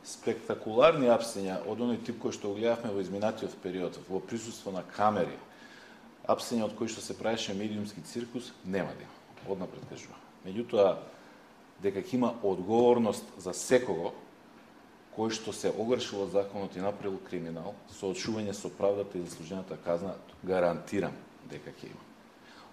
спектакуларни апсења од оној тип кој што го гледавме во изминатиот период, во присуство на камери, апсења од кои што се правеше медиумски циркус, нема да има. Однапред кажувам. Меѓутоа, дека ќе има одговорност за секого кој што се огршил од законот и направил криминал, соочување со правдата и заслужената казна, гарантирам дека ќе има.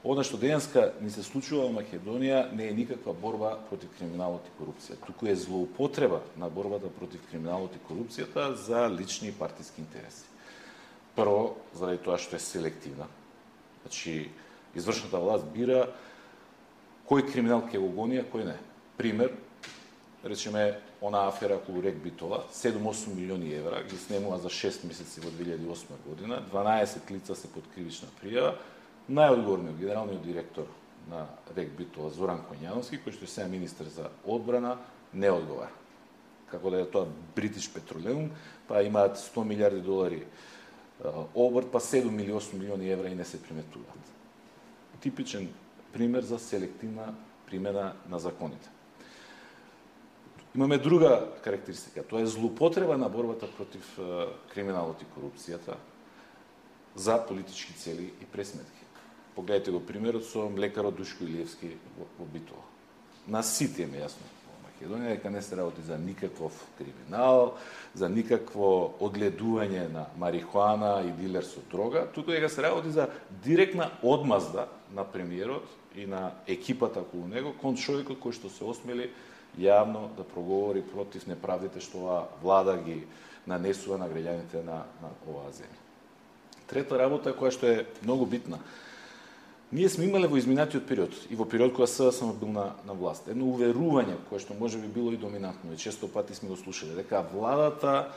Она што денеска ни се случува во Македонија не е никаква борба против криминалот и корупцијата, туку е злоупотреба на борбата против криминалот и корупцијата за лични и партиски интереси. Прво, заради тоа што е селективна. Значи, извршната власт бира кој криминал ќе го гони, а кој не. Пример, речеме, она афера околу Рек Битола, 7-8 милиони евра, ги снемува за 6 месеци во 2008 година, 12 лица се под кривична пријава, најодговорниот генералниот директор на Рек Битола, Зоран Коњановски, кој што е сега министер за одбрана, не одговара. Како да е тоа British Petroleum, па имаат 100 милиарди долари обрт, па 7 или 8 милиони евра и не се приметуваат. Типичен пример за селективна примена на законите. Имаме друга карактеристика, тоа е злоупотреба на борбата против криминалот и корупцијата за политички цели и пресметки. Погледайте го примерот со млекарот Душко Илиевски во Битола. На сите е јасно во Македонија дека не се работи за никаков криминал, за никакво одледување на марихуана и дилер со дрога, туку дека се работи за директна одмазда на премиерот и на екипата околу него кон човекот кој што се осмели јавно да проговори против неправдите што оваа влада ги нанесува на граѓаните на оваа земја. Трета работа која што е многу битна. Ние сме имале во изминатиот период и во период кога СДСМ бил на власт едно уверување кое што може би било и доминантно и често пати сме го слушале дека владата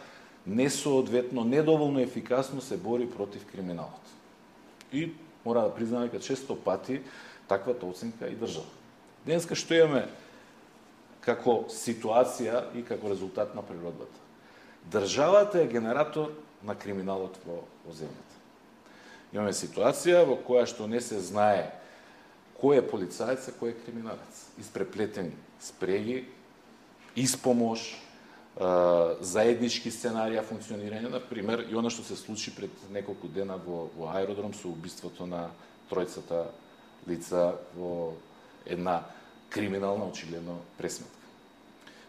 несоодветно, недоволно ефикасно се бори против криминалот. И мора да признаме дека често пати таквата оценка и држава. Денеска што имаме како ситуација и како резултат на природбата? Државата е генератор на криминалот во земјата. Имаме ситуација во која што не се знае кој е полицаец, а кој е криминалец. Испреплетени спреги, испомош, заеднички сценарија функционирање, например, и она што се случи пред неколку дена во аеродром со убиството на тројцата лица во една криминална, очигледно, пресметка.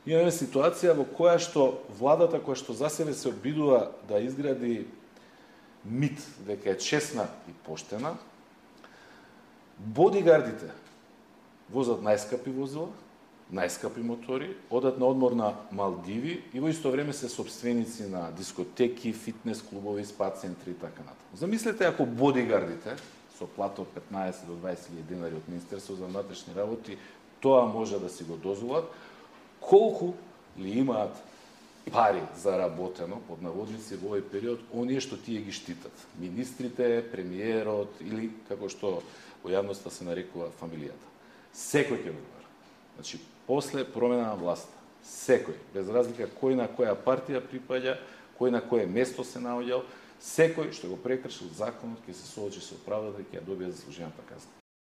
Имаме ситуација во која што владата која што за себе се обидува да изгради мит дека е честна и поштена, бодигардите возат најскапи возила, најскапи мотори, одат на одмор на Малдиви и во исто време се собственици на дискотеки, фитнес клубови, спа центри и така натаму. Замислете ако бодигардите со плата од 15 до 20.000 денари од Министерство за внатрешни работи тоа може да си го дозволат, колку ли имаат пари заработено, под наводници, во овој период, оние што тие ги штитат. Министрите, премиерот или, како што во јавноста се нарекува, фамилијата. Секој ќе одговара. Значи, после промена на власта, секој, без разлика кој на која партија припаѓа, кој на кое место се наоѓал, секој што го прекршил законот ќе се соочи со правдата и ќе ја добие заслужената казна.